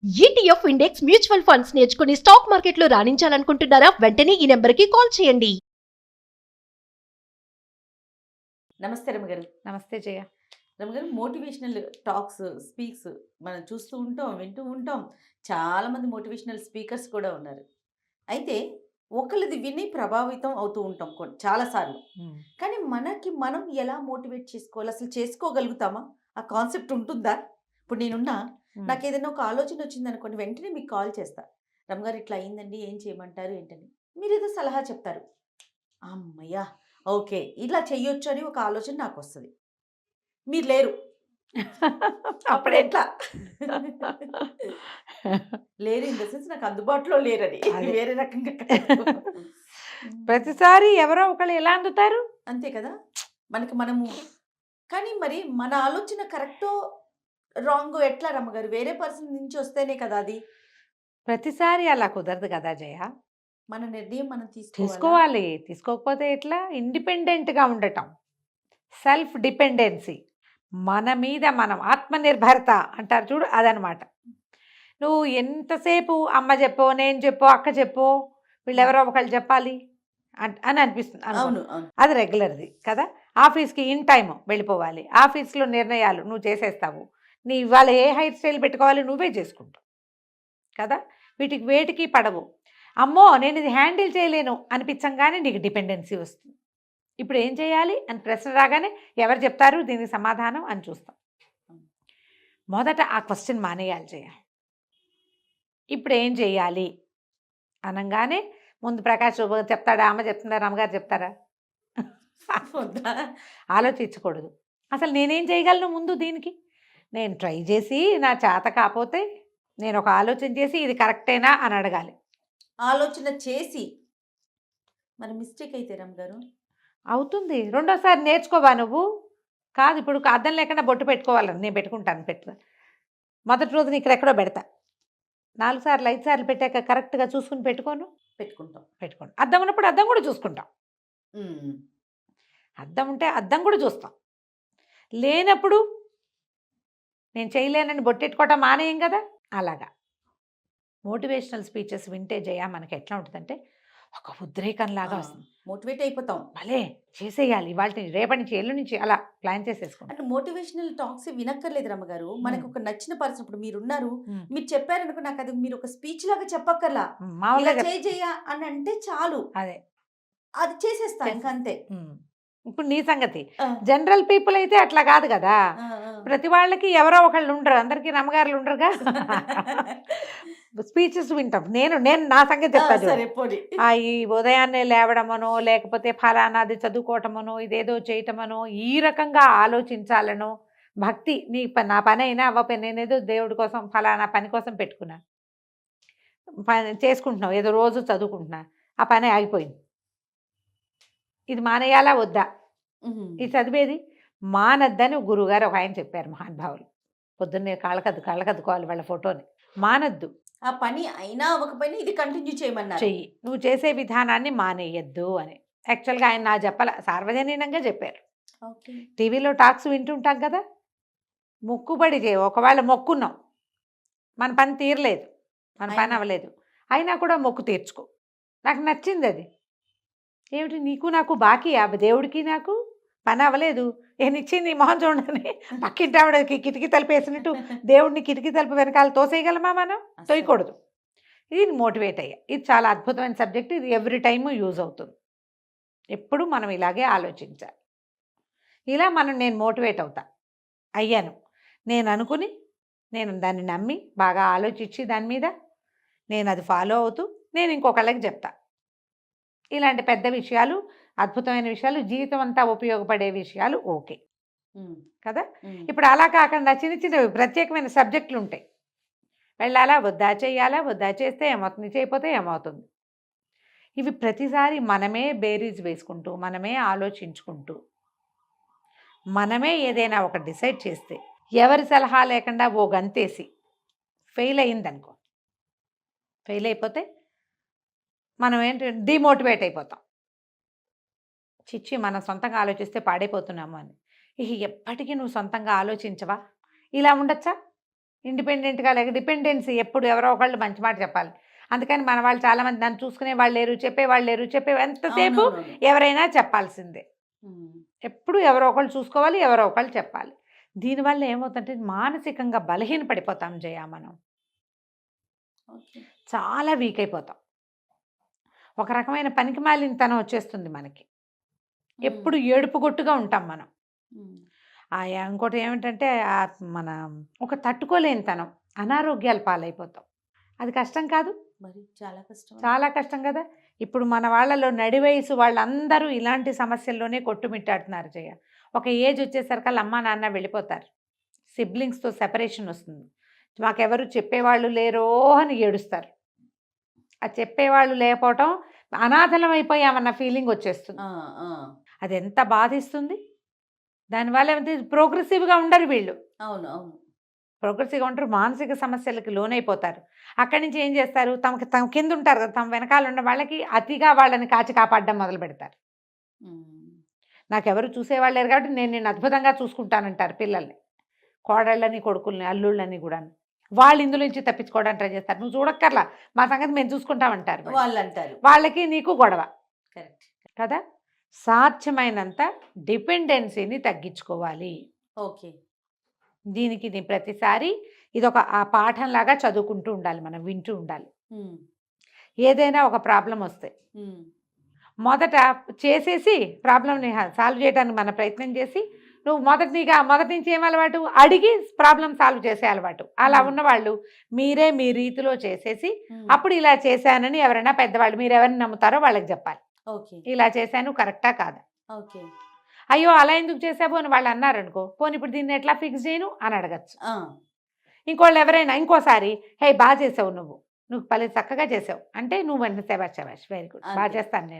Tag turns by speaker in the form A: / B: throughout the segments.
A: ETF index mutual funds నేర్చుకుని stock మార్కెట్లో రాణించాలనుకుంటున్నారా? వెంటనే ఈ నెంబర్కి కాల్ చేయండి.
B: నమస్తే రమగారు.
C: నమస్తే జయ.
B: రమగారు, మోటివేషనల్ టాక్స్, స్పీక్స్ మనం చూస్తూ ఉంటాం, వింటూ ఉంటాం. చాలామంది మోటివేషనల్ స్పీకర్స్ కూడా ఉన్నారు. అయితే ఒకళ్ళది విని ప్రభావితం అవుతూ ఉంటాం చాలాసార్లు. కానీ మనకి మనం ఎలా మోటివేట్ చేసుకోవాలి? అసలు చేసుకోగలుగుతామా? ఆ కాన్సెప్ట్ ఉంటుందా? ఇప్పుడు నేనున్నా, నాకు ఏదైనా ఒక ఆలోచన వచ్చింది అనుకోండి, వెంటనే మీకు కాల్ చేస్తా. రమగారు ఇట్లా అయిందండి, ఏం చేయమంటారు ఏంటని. మీరు ఏదో సలహా చెప్తారు. అమ్మయ్యా, ఓకే, ఇలా చెయ్యొచ్చు అని ఒక ఆలోచన నాకు వస్తుంది. మీరు లేరు, అప్పుడు ఎట్లా? లేరు ఇన్ ద సెన్స్ నాకు అందుబాటులో లేరని,
C: అదే.
B: వేరే రకంగా కాదు.
C: ప్రతిసారి ఎవరో ఒకళ్ళు ఎలా అందుతారు?
B: అంతే కదా, మనము. కానీ మరి మన ఆలోచన కరెక్టో రాంగో ఎట్లా రమ్మగారు? వేరే పర్సన్ నుంచి వస్తేనే కదా అది.
C: ప్రతిసారి అలా కుదరదు కదా జయ.
B: మన నిర్ణయం మనం
C: తీసుకోవాలి. తీసుకోకపోతే ఎట్లా? ఇండిపెండెంట్గా ఉండటం, సెల్ఫ్ డిపెండెన్సీ, మన మీద మనం, ఆత్మనిర్భరత అంటారు చూడు, అదనమాట. నువ్వు ఎంతసేపు అమ్మ చెప్పో, నేను చెప్పో, అక్క చెప్పో, వీళ్ళెవరో ఒకళ్ళు చెప్పాలి అని అనిపిస్తుంది.
B: అవును, అవును.
C: అది రెగ్యులర్ది కదా. ఆఫీస్కి ఇన్ టైం వెళ్ళిపోవాలి. ఆఫీస్లో నిర్ణయాలు నువ్వు చేసేస్తావు. నీ ఇవాళ ఏ హెయిర్ స్టైల్ పెట్టుకోవాలి నువ్వే చేసుకుంటావు కదా. వేటికి పడవు. అమ్మో నేను ఇది హ్యాండిల్ చేయలేను అనిపించంగానే నీకు డిపెండెన్సీ వస్తుంది. ఇప్పుడు ఏం చేయాలి అని ప్రశ్న రాగానే ఎవరు చెప్తారు దీనికి సమాధానం అని చూస్తాం. మొదట ఆ క్వశ్చన్ మానేయాలి చేయాలి. ఇప్పుడు ఏం చేయాలి అనగానే ముందు ప్రకాష్ చెప్తాడా, అమ్మ చెప్తుందా, అమ్మగారు చెప్తారా? ఆలోచించకూడదు. అసలు నేనేం చేయగలను ముందు దీనికి. నేను ట్రై చేసి నా చేత కాకపోతే నేను ఒక ఆలోచన చేసి ఇది కరెక్టేనా అని అడగాలి.
B: ఆలోచన చేసి మరి మిస్టేక్ అయితే రమ్మగారు
C: అవుతుంది. రెండోసారి నేర్చుకోవా నువ్వు? కాదు, ఇప్పుడు అర్థం లేకుండా బొట్టు పెట్టుకోవాలని నేను పెట్టుకుంటాను. మొదటి రోజు ఇక్కడ ఎక్కడో పెడతా. 4 సార్లు 5 సార్లు పెట్టాక కరెక్ట్గా చూసుకుని పెట్టుకోండి. అద్దం ఉన్నప్పుడు అద్దం కూడా చూసుకుంటాం. అద్దం ఉంటే అద్దం కూడా చూస్తాం. లేనప్పుడు నేను చేయలేనని బొట్టెట్టుకోవటం మానేయం కదా. అలాగా మోటివేషనల్ స్పీచెస్ వింటే జయ మనకి ఎట్లా ఉంటుందంటే ఒక ఉద్రేకంలాగా వస్తుంది.
B: మోటివేట్ అయిపోతాం.
C: భలే చేసేయాలి, ఇవాళ రేపటి నుంచి ఎల్లు నుంచి అలా ప్లాన్ చేసేసుకుంటాం.
B: అంటే మోటివేషనల్ టాక్స్ వినక్కర్లేదు రమ్మగారు. మనకు ఒక నచ్చిన పర్సన్, ఇప్పుడు మీరున్నారు, మీరు చెప్పారనుకో, నాకు అది మీరు ఒక స్పీచ్ లాగా చెప్పక్కర్లా, ఇలా చేయ అని అంటే చాలు,
C: అదే
B: అది చేసేస్తా ఇంకా అంతే.
C: ఇప్పుడు నీ సంగతి జనరల్ పీపుల్ అయితే అట్లా కాదు కదా. ప్రతి వాళ్ళకి ఎవరో ఒకళ్ళు ఉండరు, అందరికీ నమ్మగారులు ఉండరుగా. స్పీచెస్ వింటాం. నేను నా సంగతి చెప్తాను. ఈ ఉదయాన్నే లేవడమనో, లేకపోతే ఫలానాది చదువుకోవటమనో, ఇదేదో చేయటమనో, ఈ రకంగా ఆలోచించాలనో, భక్తి నా పని అయినా అవ్వపై నేనేదో దేవుడి కోసం ఫలానా పని కోసం పెట్టుకున్నా, పని చేసుకుంటున్నావు, ఏదో రోజు చదువుకుంటున్నా, ఆ పని ఆగిపోయింది. ఇది మానేయాలా వద్దా? ఇది చదివేది మానద్దని గురువుగారు ఒక ఆయన చెప్పారు, మహానుభావులు. పొద్దున్నే కళ్ళకద్దుకోవాలి వాళ్ళ ఫోటోని. మానద్దు.
B: ఆ పని అయినా అవ్వకపోయినా ఇది కంటిన్యూ చేయమన్నారు.
C: చెయ్యి, నువ్వు చేసే విధానాన్ని మానేయద్దు అని. యాక్చువల్గా ఆయన నా చెప్పాల, సార్వజనీనంగా చెప్పారు. టీవీలో టాక్స్ వింటుంటాం కదా. మొక్కుబడి ఒకవేళ మొక్కున్నాం, మన పని తీరలేదు, మన పని అవ్వలేదు, అయినా కూడా మొక్కు తీర్చుకో. నాకు నచ్చింది అది. ఏమిటి నీకు నాకు బాకీ? దేవుడికి నాకు పని అవ్వలేదు, నేను ఇచ్చింది మొహం చూడని పక్కింటి ఆవిడకి కిటికీ తలుపు వేసినట్టు దేవుడిని కిటికీ తలుపు వెనకాల తోసేయగలమా? మనం తోయకూడదు. ఇది మోటివేట్ అయ్యా. ఇది చాలా అద్భుతమైన సబ్జెక్ట్. ఇది ఎవ్రీ టైము యూజ్ అవుతుంది. ఎప్పుడు మనం ఇలాగే ఆలోచించాలి. ఇలా నేను మోటివేట్ అయ్యాను, నేను అనుకుని, నేను దాన్ని నమ్మి బాగా ఆలోచించి దాని మీద నేను అది ఫాలో అవుతూ నేను ఇంకొకళ్ళకి చెప్తా. ఇలాంటి పెద్ద విషయాలు, అద్భుతమైన విషయాలు, జీవితం అంతా ఉపయోగపడే విషయాలు ఓకే కదా. ఇప్పుడు అలా కాకుండా చిన్న చిన్నవి ప్రత్యేకమైన సబ్జెక్టులు ఉంటాయి. వెళ్ళాలా వద్దా, చేయాలా వద్దా, చేస్తే ఏమవుతుంది, చేయకపోతే ఏమవుతుంది. ఇవి ప్రతిసారి మనమే బేరీజ్ వేసుకుంటూ, మనమే ఆలోచించుకుంటూ, మనమే ఏదైనా ఒక డిసైడ్ చేస్తే, ఎవరి సలహా లేకుండా ఓ గంతేసి ఫెయిల్ అయిందనుకో, ఫెయిల్ అయిపోతే మనం డిమోటివేట్ అయిపోతాం. చిచ్చి మనం సొంతంగా ఆలోచిస్తే పాడైపోతున్నాము అని. ఎప్పటికీ నువ్వు సొంతంగా ఆలోచించవా? ఇలా ఉండొచ్చా? ఇండిపెండెంట్గా లేక డిపెండెన్సీ ఎప్పుడు ఎవరో ఒకళ్ళు మంచి మాట చెప్పాలి. అందుకని మన వాళ్ళు చాలామంది నన్ను చూసుకునే వాళ్ళు లేరు, చెప్పేవాళ్ళు లేరు. ఎంతసేపు
B: అవునవునవును.
C: ఎవరైనా చెప్పాల్సిందే.
B: ఉమ్.
C: ఎప్పుడు ఎవరో ఒకళ్ళు చూసుకోవాలి, ఎవరో ఒకళ్ళు చెప్పాలి. దీనివల్ల ఏమవుతుందంటే మానసికంగా బలహీన పడిపోతాం జయ. మనం
B: ఓకే.
C: చాలా వీక్ అయిపోతాం. ఒక రకమైన పనికిమాలినతనం వచ్చేస్తుంది మనకి. ఎప్పుడు ఏడుపు గొట్టుగా ఉంటాం మనం.
B: ఉమ్.
C: ఇంకోటి ఏమిటంటే మన ఒక తట్టుకోలేనితనం, అనారోగ్యాల పాలైపోతాం. అది కష్టం కాదు?
B: మరి చాలా కష్టం.
C: చాలా కష్టం కదా. ఇప్పుడు మన వాళ్ళలో నడి వయసు వాళ్ళందరూ ఇలాంటి సమస్యల్లోనే కొట్టుమిట్టాడుతున్నారు జయ. ఒక ఏజ్ వచ్చేసరికల్లా అమ్మా నాన్న వెళ్ళిపోతారు, సిబ్లింగ్స్తో సెపరేషన్ వస్తుంది, మాకెవరు చెప్పేవాళ్ళు లేరో అని ఏడుస్తారు. ఆ చెప్పేవాళ్ళు లేకపోవటం, అనాథలం అయిపోయామన్న ఫీలింగ్ వచ్చేస్తుంది.
B: ఆ, ఆ.
C: అది ఎంత బాధిస్తుంది. దానివల్ల ఏమైతే ప్రోగ్రెసివ్గా ఉండరు వీళ్ళు.
B: అవును, అవును.
C: ప్రోగ్రెసివ్గా ఉంటారు, మానసిక సమస్యలకి లోనైపోతారు. అక్కడి నుంచి ఏం చేస్తారు, తమ కింద ఉంటారు కదా, తమ వెనకాల ఉన్న వాళ్ళకి అతిగా వాళ్ళని కాచి కాపాడడం మొదలు పెడతారు.
B: ఉమ్.
C: నాకెవరు చూసేవాళ్ళు లేరు కాబట్టి నేను నిన్ను అద్భుతంగా చూసుకుంటానంటారు పిల్లల్ని, కోడళ్ళని, కొడుకుల్ని, అల్లుళ్ళని కూడా. వాళ్ళు ఇందులో నుంచి తప్పించుకోవడానికి ట్రై చేస్తారు. నువ్వు చూడక్కర్లా, మా సంగతి మేము చూసుకుంటామంటారు.
B: వాళ్ళు అంటారు.
C: వాళ్ళకి నీకు గొడవ
B: కరెక్ట్
C: కదా. సాధ్యమైనంత డిపెండెన్సీని తగ్గించుకోవాలి.
B: ఓకే.
C: దీనికి నీ ప్రతిసారి ఇదొక ఆ పాఠంలాగా చదువుకుంటూ ఉండాలి, మనం వింటూ ఉండాలి.
B: ఉమ్.
C: ఏదైనా ఒక ప్రాబ్లం వస్తే
B: ఉమ్.
C: మొదట చేసేసి ప్రాబ్లంని సాల్వ్ చేయడానికి మన ప్రయత్నం చేసి, నువ్వు మొదటి నుంచి ఏం అలవాటు, అడిగి ప్రాబ్లం సాల్వ్ చేసే అలవాటు. అలా ఉన్నవాళ్ళు మీరే మీ రీతిలో చేసేసి
B: ఉమ్.
C: అప్పుడు ఇలా చేశానని ఎవరైనా పెద్దవాళ్ళు, మీరు ఎవరిని నమ్ముతారో వాళ్ళకి చెప్పాలి.
B: ఓకే.
C: ఇలా చేశాను, కరెక్టా కాదా.
B: ఓకే.
C: అయ్యో అలా ఎందుకు చేసావు అని వాళ్ళు అన్నారనుకో, పోనీ ఇప్పుడు దీన్ని ఎట్లా ఫిక్స్ చేయను అని అడగచ్చు.
B: ఆ.
C: ఇంకోళ్ళు ఎవరైనా ఇంకోసారి, హే బాగా చేసావు, నువ్వు పలు చక్కగా చేసావు అంటే నువ్వు అంటే శబాష్ వెరీ గుడ్, బాగా
B: అంతే.
C: చేస్తాను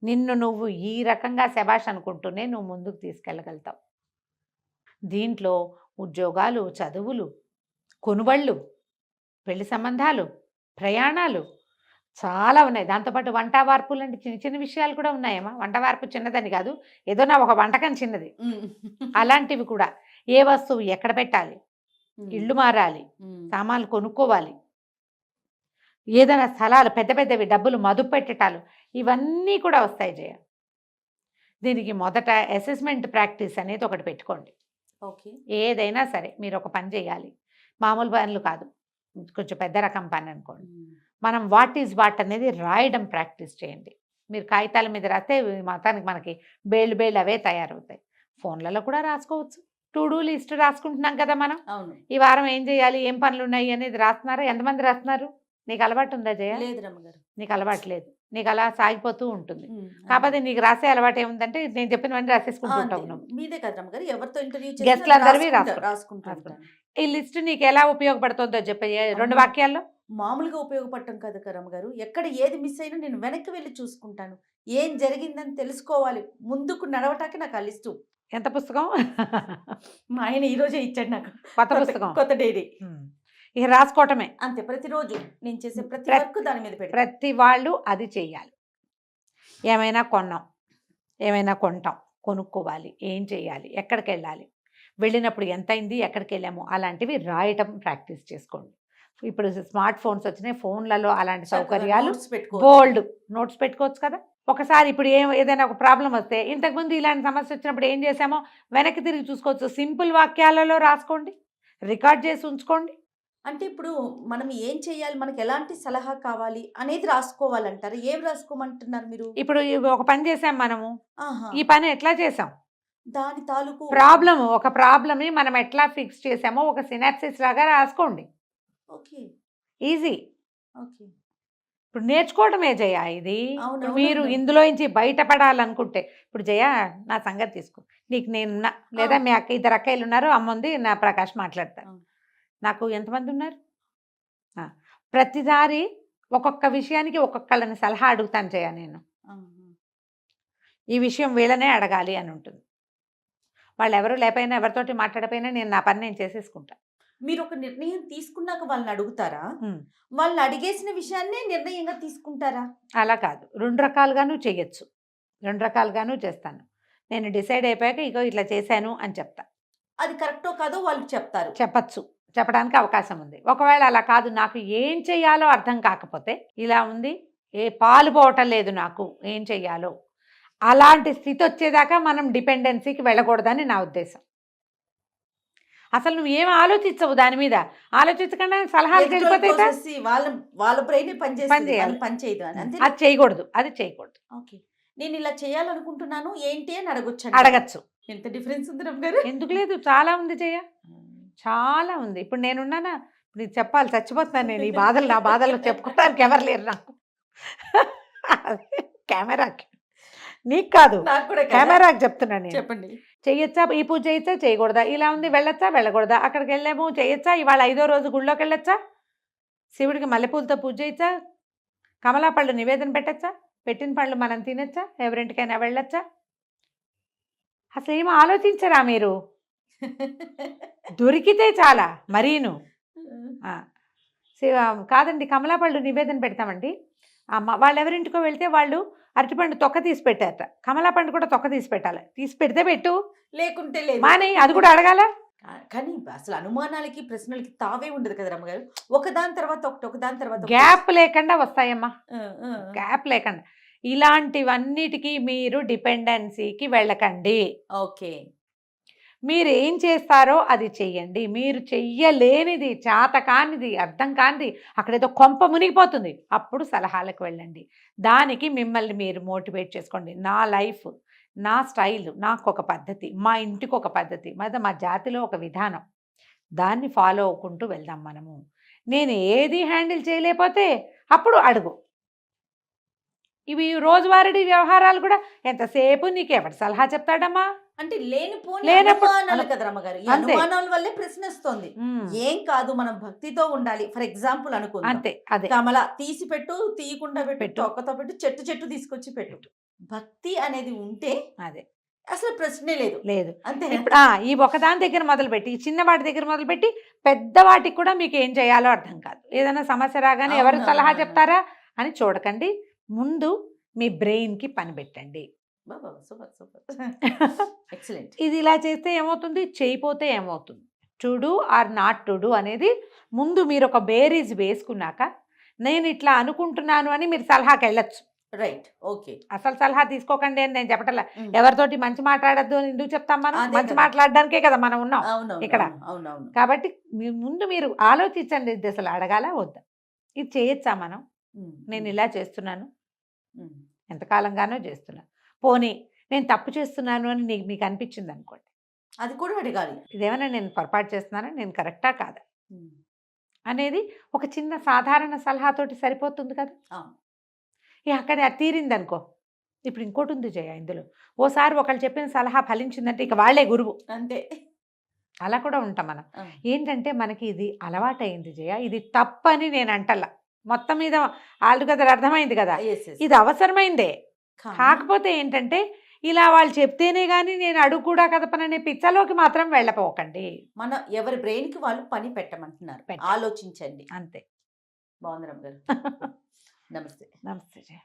C: నిన్ను నువ్వు ఈ రకంగా శబాష్ అనుకుంటూనే నువ్వు ముందుకు తీసుకెళ్ళగలుగుతావు. దీంట్లో ఉద్యోగాలు, చదువులు, కొనుబళ్ళు, పెళ్లి సంబంధాలు, ప్రయాణాలు చాలా ఉన్నాయి. దాంతోపాటు వంట వార్పులు అంటే చిన్న చిన్న విషయాలు కూడా ఉన్నాయమ్మా. వంట వార్పు చిన్నదని కాదు, ఏదో నా ఒక వంటకం చిన్నది,
B: ఉమ్.
C: అలాంటివి కూడా. ఏ వస్తువు ఎక్కడ పెట్టాలి,
B: ఉమ్.
C: ఇళ్ళు మారాలి,
B: ఉమ్.
C: సామాన్లు కొనుక్కోవాలి, ఏదైనా స్థలాలు పెద్ద పెద్దవి, డబ్బులు మదుపు పెట్టటాలు, ఇవన్నీ కూడా వస్తాయి జయ. దీనికి మొదట అసెస్మెంట్ ప్రాక్టీస్ అనేది ఒకటి పెట్టుకోండి.
B: ఓకే.
C: ఏదైనా సరే మీరు ఒక పని చేయాలి, మామూలు పనులు కాదు, కొంచెం పెద్ద రకం పని అనుకోండి.
B: ఉమ్.
C: మనం వాట్ ఈజ్ వాట్ అనేది రాయడం ప్రాక్టీస్ చేయండి. మీరు కాగితాల మీద రాస్తే మొత్తానికి మనకి బేళ్ళు అవే తయారవుతాయి. ఫోన్లలో కూడా రాసుకోవచ్చు. టు డూ లిస్ట్ రాసుకుంటున్నాం కదా మనం.
B: అవును.
C: ఈ వారం ఏం చేయాలి, ఏం పనులు ఉన్నాయి అనేది రాస్తున్నారా? ఎంతమంది రాస్తున్నారు? నీకు అలవాటు ఉందా జయ?
B: లేదు రమ్మగారు.
C: నీకు అలవాటు లేదు, నీకు అలా సాగిపోతూ ఉంటుంది.
B: ఉమ్.
C: కాకపోతే నీకు రాసే అలవాటు ఏముందంటే నేను చెప్పినవన్నీ రాసేసుకుంటూ
B: అంతే.
C: ఉంటావు నువ్వు.
B: మీదే కదా రమ్మగారు, ఎవరితో ఇంటర్వ్యూ
C: Guestలు అందరివి
B: రాసుకుంటూ
C: రాసుకుంటా.
B: ఉంటాను.
C: ఈ లిస్ట్ నీకు ఎలా ఉపయోగపడుతుందో చెప్పే 2 వాక్యాల్లో.
B: మామూలుగా ఉపయోగపడటం కదా రమ్మగారు, ఎక్కడ ఏది మిస్ అయినా నేను వెనక్కి వెళ్ళి చూసుకుంటాను, ఏం జరిగిందని తెలుసుకోవాలి, ముందుకు నడవటానికి నాకు ఆ లిస్టు.
C: ఎంత పుస్తకం?
B: మా ఆయన ఈ రోజే ఇచ్చాడు నాకు
C: కొత్త పుస్తకం.
B: కొత్త డైరీ.
C: ఇక రాసుకోవటమే.
B: అంతే, ప్రతిరోజు నేను చేసే ప్రతి
C: ప్రతి-
B: వర్క్ దాని మీద పెడతా.
C: ప్రతి వాళ్ళు అది చెయ్యాలి. ఏమైనా కొన్నాం, ఏమైనా కొంటాం, కొనుక్కోవాలి, ఏం చేయాలి, ఎక్కడికి వెళ్ళాలి, వెళ్ళినప్పుడు ఎంత అయింది, ఎక్కడికి వెళ్ళాము, అలాంటివి రాయటం ప్రాక్టీస్ చేసుకోండి. ఇప్పుడు స్మార్ట్ ఫోన్స్ వచ్చినాయి, ఫోన్లలో అలాంటి సౌకర్యాలు
B: Notes పెట్టుకో.
C: బోల్డ్ నోట్స్ పెట్టుకోవచ్చు కదా. ఒకసారి ఇప్పుడు ఏదైనా ఒక ప్రాబ్లం వస్తే, ఇంతకుముందు ఇలాంటి సమస్య వచ్చినప్పుడు ఏం చేసామో వెనక్కి తిరిగి చూసుకోవచ్చు. సింపుల్ వాక్యాలలో రాసుకోండి, రికార్డ్ చేసి ఉంచుకోండి.
B: అంటే ఇప్పుడు మనం ఏం చేయాలి, మనకి ఎలాంటి సలహా కావాలి అనేది రాసుకోవాలంటారు. ఏం రాసుకోమంటున్నారు మీరు?
C: ఇప్పుడు ఒక పని చేసాం మనము,
B: ఆహా.
C: ఈ పని ఎట్లా చేసాం,
B: దాని తాలూకు
C: ఒక ప్రాబ్లమ్ని మనం ఎట్లా ఫిక్స్ చేసామో ఒక సినాప్సిస్ లాగా రాసుకోండి.
B: ఓకే.
C: ఈజీ.
B: ఓకే.
C: ఇప్పుడు నేర్చుకోవడమే జయ ఇది.
B: అవును,
C: ఇప్పుడు మీరు
B: అవునండి.
C: ఇందులో నుంచి బయటపడాలనుకుంటే, ఇప్పుడు జయ నా సంగతి తీసుకో, నీకు నేనున్నా, లేదా మీ అక్క, 2 అక్కయ్యలు ఉన్నారు, అమ్మ ఉంది, నా ప్రకాష్ మాట్లాడతాను.
B: అవును.
C: నాకు ఎంతమంది ఉన్నారు? ప్రతిసారి ఒక్కొక్క విషయానికి ఒక్కొక్కళ్ళని సలహా అడుగుతాను జయ నేను.
B: ఆహా.
C: ఈ విషయం వీళ్ళనే అడగాలి అని ఉంటుంది. వాళ్ళు ఎవరు లేకపోయినా, ఎవరితోటి మాట్లాడపోయినా నేను నా పని నేను చేసేసుకుంటా.
B: మీరు ఒక నిర్ణయం తీసుకున్నాక వాళ్ళని అడుగుతారా, వాళ్ళని అడిగేసిన విషయాన్నే నిర్ణయంగా తీసుకుంటారా?
C: అలా కాదు, 2 రకాలుగాను చేయొచ్చు, 2 రకాలుగాను చేస్తాను. నేను డిసైడ్ అయిపోయాక ఇగో ఇట్లా చేశాను అని చెప్తా.
B: అది కరెక్టో కాదో వాళ్ళు చెప్తారు.
C: చెప్పచ్చు. చెప్పడానికి అవకాశం ఉంది. ఒకవేళ అలా కాదు, నాకు ఏం చెయ్యాలో అర్థం కాకపోతే, ఇలా ఉంది, ఏ పాలు పోవటం లేదు నాకు, ఏం చెయ్యాలో, అలాంటి స్థితి వచ్చేదాకా మనం డిపెండెన్సీకి వెళ్ళకూడదని నా ఉద్దేశం. అసలు నువ్వు ఏం ఆలోచించవు దాని మీద, ఆలోచించకుండా సలహాలు వెళ్ళిపోతాయి.
B: వాళ్ళ బ్రెయిన్
C: పనిచేయాలి.
B: పని చేయదు అని అంతే.
C: అది చేయకూడదు, అది చేయకూడదు.
B: ఓకే, నేను ఇలా చేయాలనుకుంటున్నాను ఏంటి అని
C: అడగచ్చు.
B: ఎంత డిఫరెన్స్ ఉంది రమ్య గారు.
C: ఎందుకు లేదు, చాలా ఉంది జయ, చాలా ఉంది. ఇప్పుడు నేనున్నానా, ఇప్పుడు ఇది చెప్పాలి, చచ్చిపోతున్నాను నేను. ఈ బాధలు, నా బాధలు చెప్పుకోవడానికి ఎవరు లేరు నాకు. కెమెరాకి, నీకు కాదు,
B: నాకు కూడా కదా.
C: కెమెరాకి చెప్తున్నాను నేను.
B: చెప్పండి.
C: చెయ్యొచ్చా, ఈ పూజ చేయొచ్చా, చేయకూడదా, ఇలా ఉంది, వెళ్ళొచ్చా, వెళ్ళకూడదా, అక్కడికి వెళ్ళాము, చేయొచ్చా, ఇవాళ 5వ రోజు గుళ్ళోకి వెళ్ళొచ్చా, శివుడికి మల్లెపూలతో పూజ చేయొచ్చా, కమలా పళ్ళు నివేదన పెట్టచ్చా, పెట్టిన పళ్ళు మనం తినచ్చా, ఎవరింటికైనా వెళ్ళొచ్చా, అసలు ఏమో ఆలోచించరా మీరు? దొరికితే చాలా మరీను. కాదండి, కమలా పళ్ళు నివేదన పెడతామండి, అమ్మ వాళ్ళు ఎవరింటికో వెళ్తే వాళ్ళు అరటిపండు తొక్క తీసి పెట్టారట, కమలా పండు కూడా తొక్క తీసి పెట్టాలి, తీసి పెడితే పెట్టు,
B: లేకుంటే లేదు.
C: మానే, అది కూడా అడగాల.
B: కానీ అసలు అనుమానాలకి ప్రశ్నలకి తావే ఉండదు కదా రమ్మగారు. ఒకదాని తర్వాత ఒకటి, ఒకదాని తర్వాత ఒకటి.
C: గ్యాప్ లేకుండా వస్తాయమ్మా,
B: ఆ, ఆ.
C: గ్యాప్ లేకుండా. ఇలాంటివన్నిటికీ మీరు డిపెండెన్సీకి వెళ్ళకండి.
B: ఓకే,
C: మీరు ఏం చేస్తారో అది చెయ్యండి. మీరు చెయ్యలేనిది, చేత కానిది, అర్థం కానిది, అక్కడేదో కొంప మునిగిపోతుంది, అప్పుడు సలహాలకు వెళ్ళండి. దానికి మిమ్మల్ని మీరు మోటివేట్ చేసుకోండి. నా లైఫ్, నా స్టైల్, నాకు ఒక పద్ధతి, మా ఇంటికి ఒక పద్ధతి, మా జాతిలో ఒక విధానం, దాన్ని ఫాలో అవ్వకుంటూ వెళ్దాం మనము. నేను ఏది హ్యాండిల్ చేయలేకపోతే అప్పుడు అడుగు. ఇవి రోజువారీ వ్యవహారాలు కూడా ఎంతసేపు నీకు ఎవరు సలహా చెప్తాడమ్మా?
B: అంటే లేనిపోని
C: లేనప్పుడు
B: అనుమానాలు కదా రమ్మగారు. ఈ
C: అంతే.
B: అనుమానాల వల్లే ప్రశ్న వస్తుంది. ఏం కాదు, మనం భక్తితో ఉండాలి. ఫర్ ఎగ్జాంపుల్ అనుకుందాం,
C: అంతే, అదే
B: కమల తీసి పెట్టు, తీయకుండా పెట్టు,
C: పెట్టు.
B: తొక్కతో పెట్టు, చెట్టు తీసుకొచ్చి పెట్టు. భక్తి అనేది ఉంటే
C: అదే
B: అసలు ప్రశ్నే లేదు.
C: లేదు.
B: అంతే.
C: ఇప్పుడు ఈ ఒకదాని దగ్గర మొదలుపెట్టి, ఈ చిన్న వాటి దగ్గర మొదలుపెట్టి పెద్ద వాటికి కూడా మీకు ఏం చేయాలో అర్థం కాదు. ఏదైనా సమస్య రాగానే ఎవరు
B: అవును,
C: సలహా
B: అవును.
C: చెప్తారా అని చూడకండి. ముందు మీ బ్రెయిన్కి పని పెట్టండి.
B: Super super, excellent.
C: ఇది ఇలా చేస్తే ఏమవుతుంది, చేయపోతే ఏమవుతుంది, to do or not to do అనేది ముందు మీరు ఒక బేరీజ్ వేసుకున్నాక, నేను ఇట్లా అనుకుంటున్నాను అని మీరు సలహాకి వెళ్ళచ్చు.
B: Right, okay.
C: అసలు సలహా తీసుకోకండి అని నేను చెప్పటలా. ఎవరితోటి మంచి మాట్లాడద్దు అని ఎందుకు చెప్తాం మనం?
B: అదే
C: మంచి
B: కదా.
C: మాట్లాడడానికే కదా మనం ఉన్నాం
B: అవునవును
C: ఇక్కడ.
B: అవునవును.
C: కాబట్టి ముందు మీరు ఆలోచించండి, ఇది అసలు అడగాల వద్దా, ఇది చేయొచ్చా మనం, నేను ఇలా చేస్తున్నాను, ఎంతకాలంగానో చేస్తున్నాను, పోనీ నేను తప్పు చేస్తున్నాను అని మీకు అనిపించింది అనుకోండి,
B: అది కూడా అడగాలి.
C: ఇదేమైనా నేను పొరపాటు చేస్తున్నానా, నేను కరెక్టా కాదా అనేది ఒక చిన్న సాధారణ సలహాతోటి సరిపోతుంది కదా. అక్కడ అది తీరింది అనుకో, ఇప్పుడు ఇంకోటి ఉంది జయ ఇందులో, ఓసారి ఒకళ్ళు చెప్పిన సలహా ఫలించిందంటే ఇక వాళ్ళే గురువు,
B: అంతే.
C: అలా కూడా ఉంటాం మనం. ఏంటంటే మనకి ఇది అలవాటైంది జయ, ఇది తప్పని నేను అంటల్లా, మొత్తం మీద ఆల్టుగెదర్ అర్థమైంది కదా, ఇది అవసరమైందే. కాకపోతే ఏంటంటే ఇలా వాళ్ళు చెప్తేనే కానీ నేను అడుగు కూడా కదపననే పిచ్చలోకి మాత్రం వెళ్ళపోకండి.
B: మన ఎవరి బ్రెయిన్ కి వాళ్ళు పని పెట్టమంటున్నారు, ఆలోచించండి,
C: అంతే.
B: బాగుంది రమ్మ గారు. నమస్తే.
C: నమస్తే జయ.